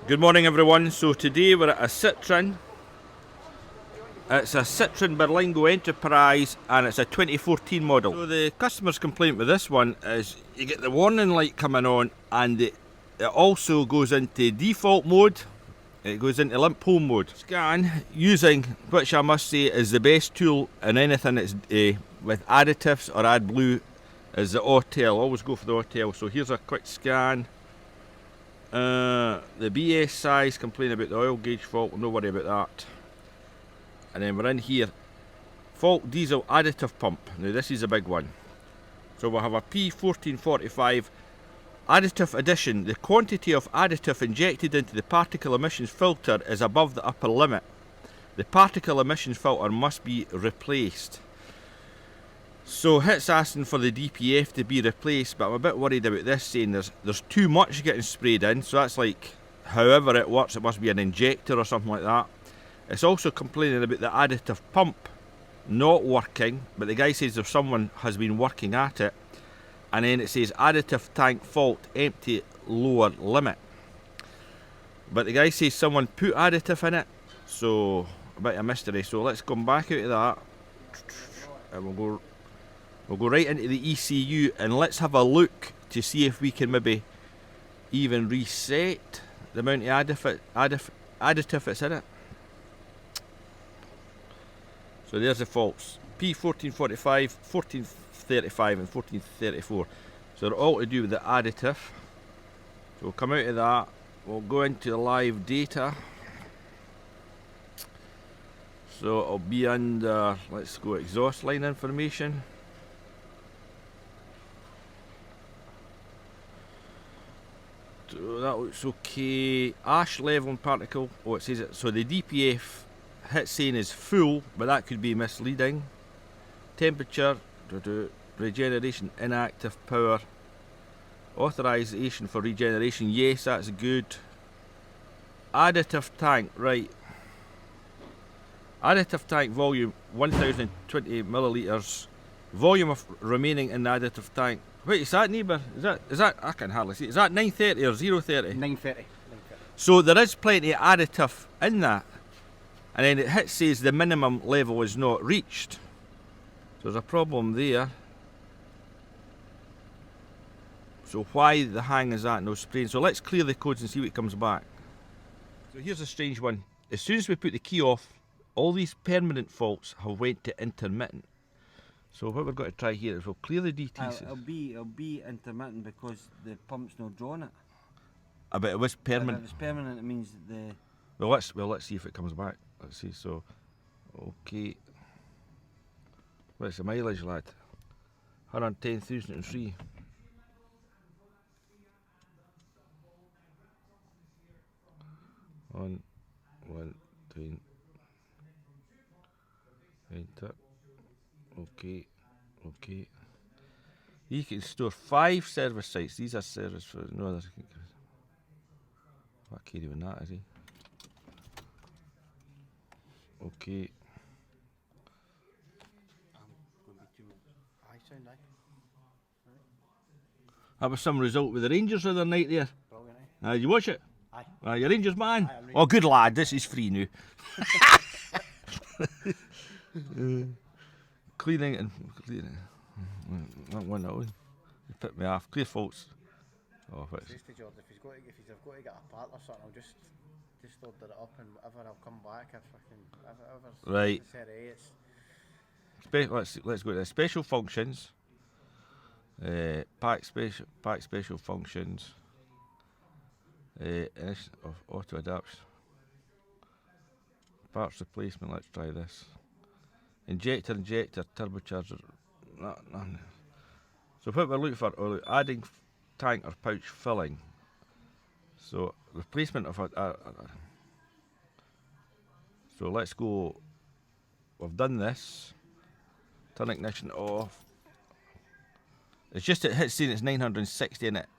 Good morning everyone. So today we're at a Citroen. It's a Citroen Berlingo Enterprise and it's a 2014 model. So the customer's complaint with this one is you get the warning light coming on and it also goes into default mode. It goes into limp home mode. Scan using, which I must say is the best tool in anything that's with additives or AdBlue, is the Autel. Always go for the Autel. So here's a quick scan. The BS size, complain about the oil gauge fault, no worry about that. And then we're in here, fault diesel additive pump. Now this is a big one. So we'll have a P1445 additive addition. The quantity of additive injected into the particle emissions filter is above the upper limit. The particle emissions filter must be replaced. So it's asking for the DPF to be replaced, but I'm a bit worried about this, saying there's too much getting sprayed in. So that's like, however it works, it must be an injector or something like that. It's also complaining about the additive pump not working, but the guy says if someone has been working at it. And then it says additive tank fault, empty lower limit. But the guy says someone put additive in it, so a bit of a mystery. So let's come back out of that, and we'll go right into the ECU and let's have a look to see if we can maybe even reset the amount of additive that's in it. So there's the faults, P1445, 1435 and 1434. So they're all to do with the additive. So we'll come out of that, we'll go into the live data. So it'll be under, let's go exhaust line information. So that looks okay. Ash level and particle, oh it says it, so the DPF hit saying is full, but that could be misleading. Temperature, regeneration inactive, power, authorization for regeneration, yes that's good. Additive tank, right. Additive tank volume 1020 millilitres. Volume of remaining in the additive tank. Wait, is that neighbour? Is that I can hardly see. Is that 930 or 030? 930. So there is plenty of additive in that. And then it hit says the minimum level is not reached. So there's a problem there. So why the hang is that no spraying? So let's clear the codes and see what comes back. So here's a strange one. As soon as we put the key off, all these permanent faults have went to intermittent. So what we're going to try here is we'll clear the DTs. It'll be intermittent because the pump's not drawing it. But it was permanent. If it's permanent, it means the. Well, let's see if it comes back. Let's see. So, okay. What's the mileage, lad? 110,003. One, 2, enter. Okay. You can store 5 service sites. These are service for no others. I can't even that, is he? Okay. That was some result with the Rangers the other night there. Did you watch it? Aye. You're Rangers man? Oh, good lad, this is free now. Cleaning and cleaning. That one that one. You put me off. Clear faults. Oh, what's If he's got to get a part or something, I'll just order it up and whatever, I'll come back if I can. Right. Let's go to the special functions. Pack special functions. Of auto adapts. Parts replacement. Let's try this. Injector, turbocharger. None. So what we're looking for, adding tank or pouch filling. So replacement of so let's go. We've done this. Turn ignition off. It's just it hits saying it's 960 in it,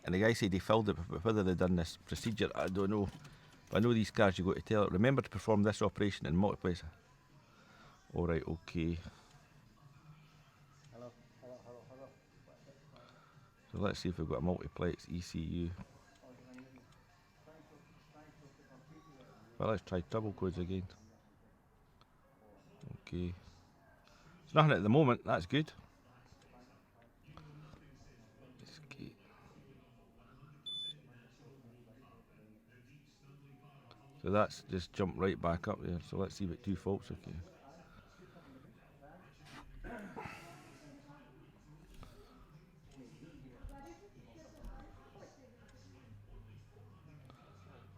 and the guy said he filled it, but whether they've done this procedure, I don't know. But I know these cars you got to tell it. Remember to perform this operation in multiplace. Alright, okay. Hello. So let's see if we've got a multiplex ECU. Well, let's try trouble codes again. Okay. There's nothing at the moment, that's good. Escape. So that's just jumped right back up there. So let's see what 2 faults okay.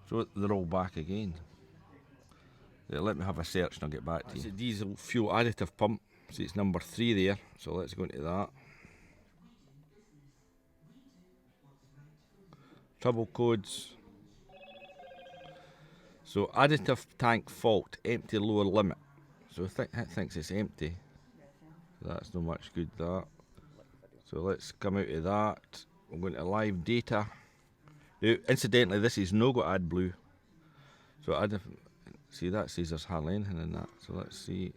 So they're all back again. Yeah, let me have a search and I'll get back to you. It's a diesel fuel additive pump, so it's number 3 there. So let's go into that. Trouble codes. So additive tank fault, empty lower limit. So it thinks it's empty. So that's not much good, that. So let's come out of that. I'm going to live data. Now, incidentally, this is no got AdBlue. So additive, see that says there's hardly anything in that. So let's see.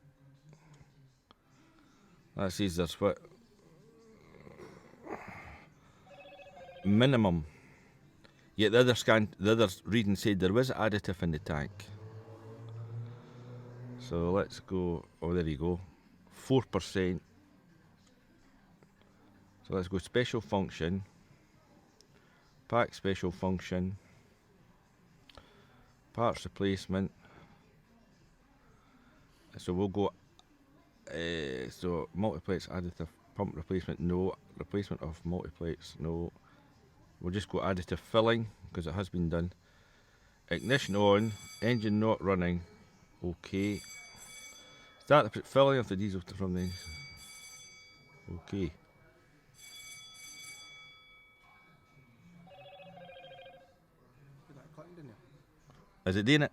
That says there's what? Minimum. Yet the other reading said there was additive in the tank. So let's go, oh there you go, 4%. So let's go special function, pack special function, parts replacement. So we'll go, so multiplates additive pump replacement, no. Replacement of multiplates, no. We'll just go additive filling because it has been done. Ignition on, engine not running, okay. Start the filling of the diesel from the engine, okay. Is it doing it?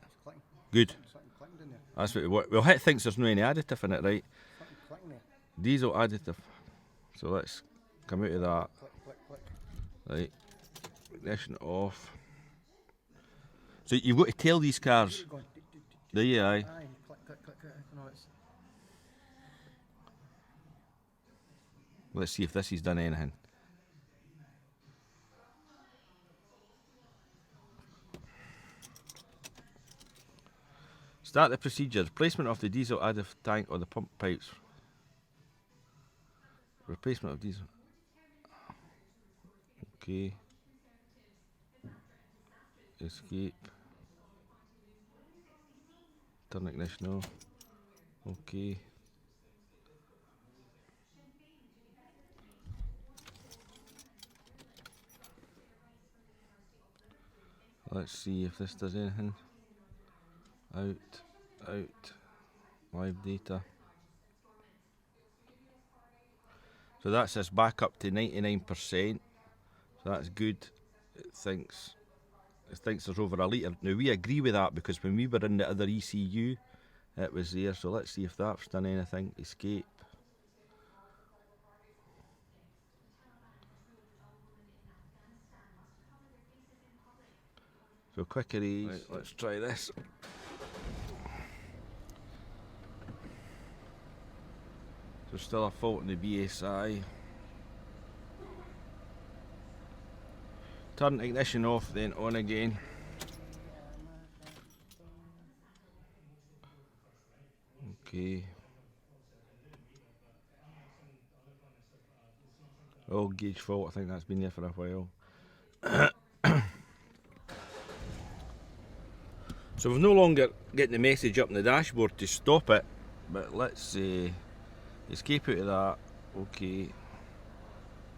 Good. That's what well, it thinks there's no any additive in it, right? Diesel additive. So let's come out of that. Right. Ignition off. So you've got to tell these cars. Do you? Aye. Let's see if this has done anything. Start the procedure. Replacement of the diesel additive tank or the pump pipes. Replacement of diesel. Okay. Escape. Turn ignition off. Okay. Let's see if this does anything. Out. Live data. So that's us back up to 99%. So that's good. It thinks there's over a litre. Now we agree with that because when we were in the other ECU, it was there. So let's see if that's done anything. Escape. So quick erase. Right, let's try this. So still a fault in the BSI. Turn ignition off, then on again. Okay. Oh, gauge fault, I think that's been there for a while. So we're no longer getting the message up on the dashboard to stop it, but let's escape out of that. Okay.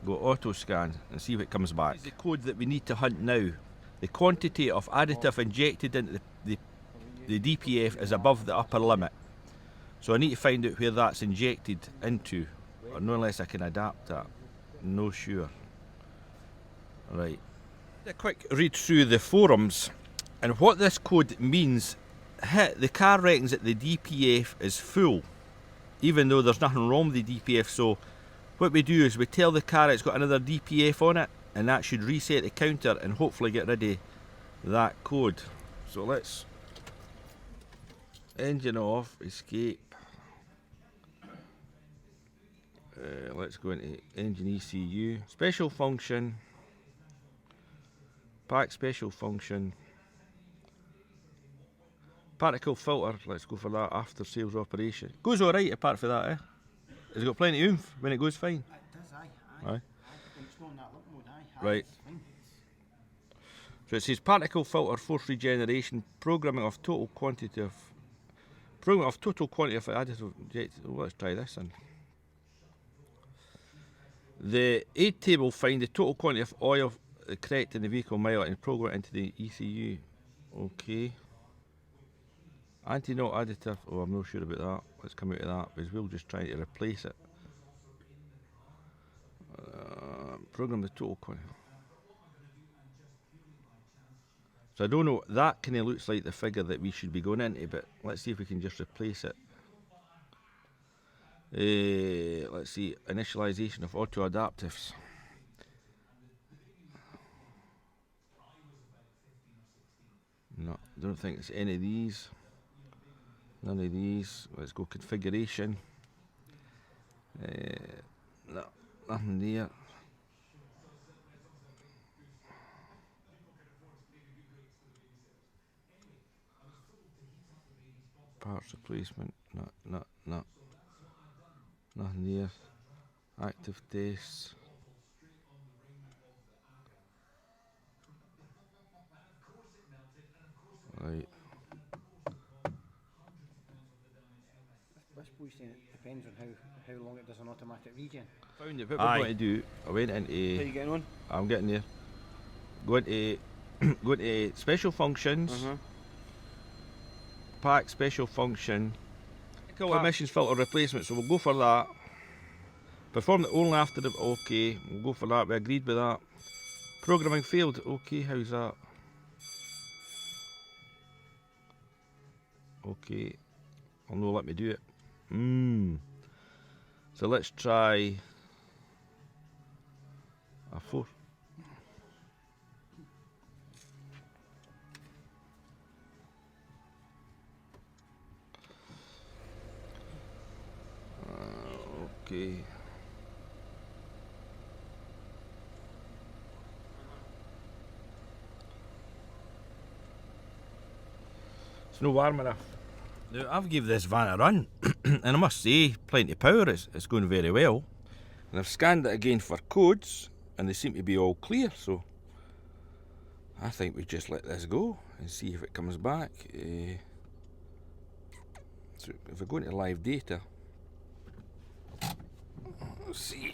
Go auto scan and see what comes back. This is the code that we need to hunt now. The quantity of additive injected into the DPF is above the upper limit. So I need to find out where that's injected into, or no unless I can adapt that. No sure. Right. A quick read through the forums, and what this code means, the car reckons that the DPF is full, even though there's nothing wrong with the DPF. So what we do is we tell the car it's got another DPF on it, and that should reset the counter and hopefully get rid of that code. So let's engine off, escape. Let's go into engine ECU, special function, pack special function, Particle filter, let's go for that after sales operation. Goes alright apart from that, eh? Has it got plenty of oomph when it goes fine? It does, aye. Aye. When it's not in that look mode, aye. Right. It's fine. So it says particle filter force regeneration, programming of total quantity of additive injected. Oh, let's try this then. The aid table find the total quantity of oil correct in the vehicle mileage and program it into the ECU. Okay. Anti-knot additive. Oh, I'm not sure about that. Let's come out of that because we'll just try to replace it. Program the total quantity. So I don't know. That kind of looks like the figure that we should be going into, but let's see if we can just replace it. Let's see. Initialization of auto adaptives. No, don't think it's any of these. None of these. Let's go configuration. No, nothing there. Parts replacement. No. Nothing there. Active tests. Right. This boy's saying it depends on how long it does an automatic regen. Found it. What we're going to do, I went How are into. you getting on? I'm getting there. Going to going to special functions. Pack special function. Emissions filter replacement. So we'll go for that. Perform it only after the. Okay, we'll go for that. We agreed with that. Programming failed. Okay, how's that? Okay, I'll no let me do it. So let's try a 4. Okay. It's no warm enough. Now, I've given this van a run, and I must say, plenty of power, it's going very well. And I've scanned it again for codes, and they seem to be all clear, so I think we just let this go and see if it comes back. So if we go into live data, let's see,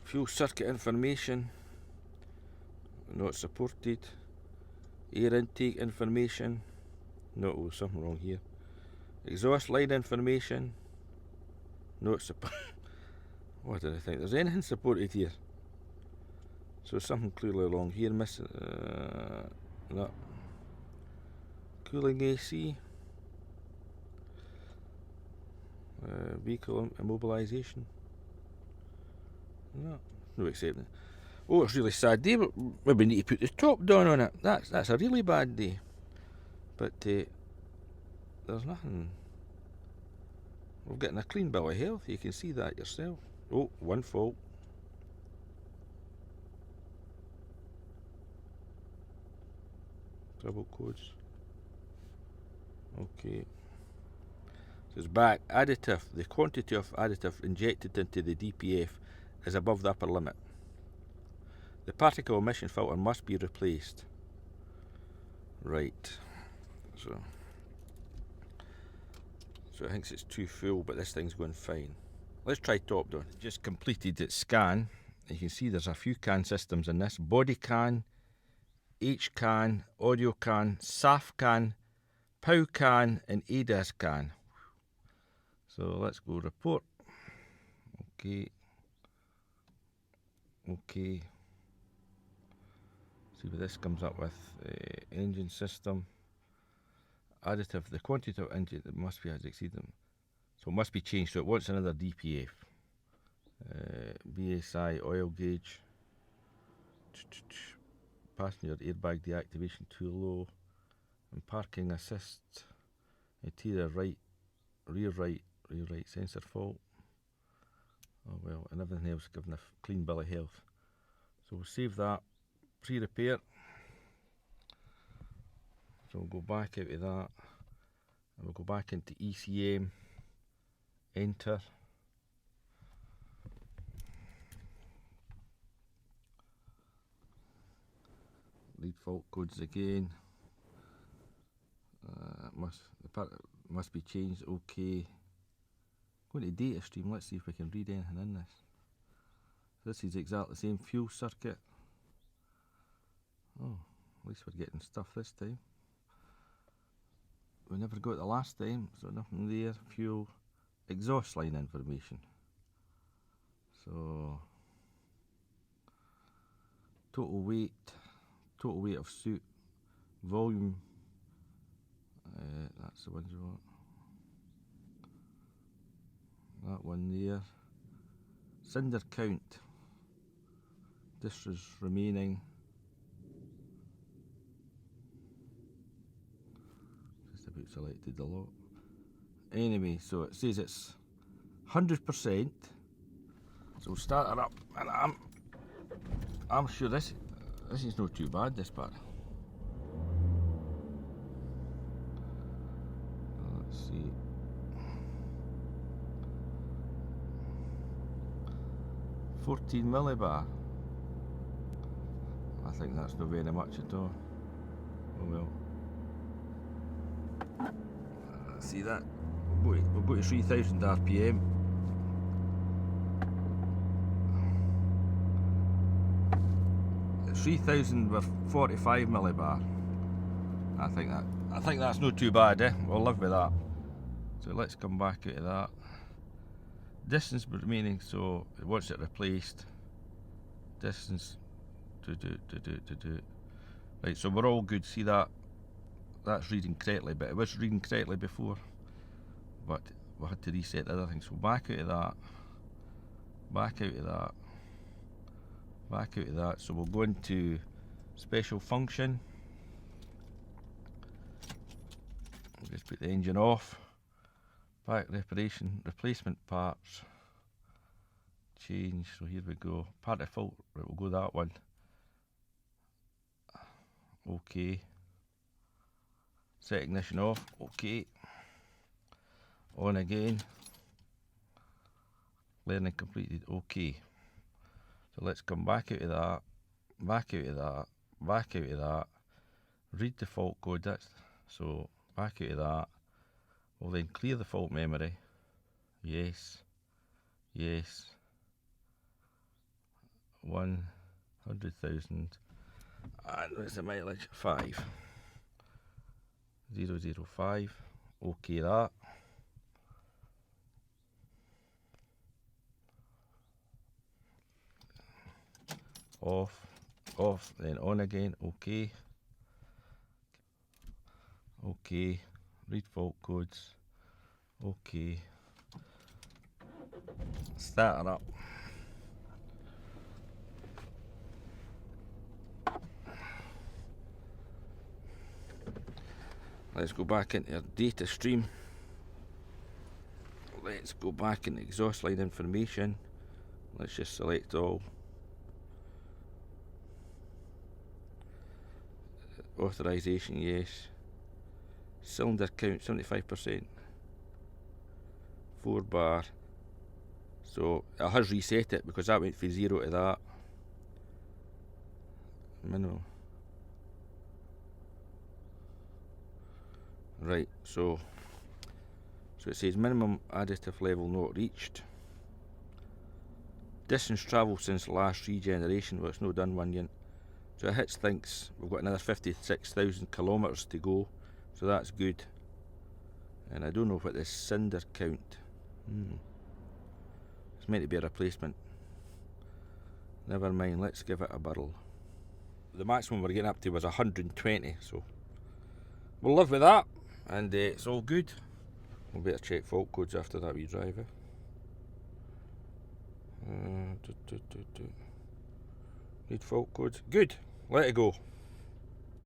fuel circuit information, not supported, air intake information, no, oh, something wrong here, exhaust line information, not support. What did I think? There's anything supported here? So something clearly wrong here, missing. No. Cooling AC. Vehicle immobilization. No accepting. Oh, it's a really sad day. We need to put the top down on it. That's a really bad day. But there's nothing. We're getting a clean bill of health. You can see that yourself. Oh, one fault. Trouble codes. Okay. So it's back. Additive. The quantity of additive injected into the DPF is above the upper limit. The particle emission filter must be replaced. Right. So it thinks it's too full, but this thing's going fine. Let's try top down. Just completed its scan. You can see there's a few CAN systems in this. Body CAN, H CAN, Audio CAN, SAF CAN, POW CAN, and ADAS CAN. So let's go report. Okay. Okay. See what this comes up with. Engine system. Additive. The quantity of engine that must be has exceeded them. So it must be changed. So it wants another DPF. BSI oil gauge. Passenger airbag deactivation too low. And parking assist. Interior right, rear right sensor fault. Oh well, and everything else given a clean bill of health. So we'll save that. Pre-repair. So we'll go back out of that, and we'll go back into ECM, enter. Read fault codes again. The part must be changed. Okay. Go into data stream. Let's see if we can read anything in this. This is exactly the same fuel circuit. Oh, at least we're getting stuff this time. We never got it the last time, so nothing there. Fuel, exhaust line information. So total weight of suit, volume. That's the ones you want. That one there. Cinder count. This is remaining. Just about selected a lot. Anyway, so it says it's 100%. So we'll start it up, and I'm sure this is not too bad, this part. Let's see. $14 millibar. I think that's not very much at all. Oh well. See that? We'll go to 3000 RPM. At 3000 with 45 millibar. I think that's not too bad, eh? We'll live with that. So let's come back out of that. Distance remaining, so it wants it replaced. Distance right, so we're all good. See that? That's reading correctly, but it was reading correctly before. But we had to reset the other thing. So back out of that. Back out of that. Back out of that. So we'll go into special function. We'll just put the engine off. Back reparation, replacement parts. Change, so here we go. Part of fault, right, we'll go that one. Okay. Set ignition off, okay. On again. Learning completed, okay. So let's come back out of that, back out of that, back out of that. Read the fault code, that's so back out of that. We'll then clear the fault memory. Yes. Yes. 100,000. And what's the mileage? 5. 005. Okay, that. Off, then on again. Okay. Okay. Read fault codes. Okay. Start it up. Let's go back into our data stream. Let's go back into exhaust line information. Let's just select all. Authorization, yes. Cylinder count 75%. 4 bar. So it has reset it because that went from 0 to that. Minimum. Right, so it says minimum additive level not reached. Distance travelled since last regeneration, well, it's not done one yet. So it thinks we've got another 56,000 kilometres to go, so that's good. And I don't know what this cinder count. It's meant to be a replacement. Never mind, let's give it a burl. The maximum we're getting up to was 120, so we'll live with that, and it's all good. We'll better check fault codes after that wee drive. Need fault codes. Good. Let it go.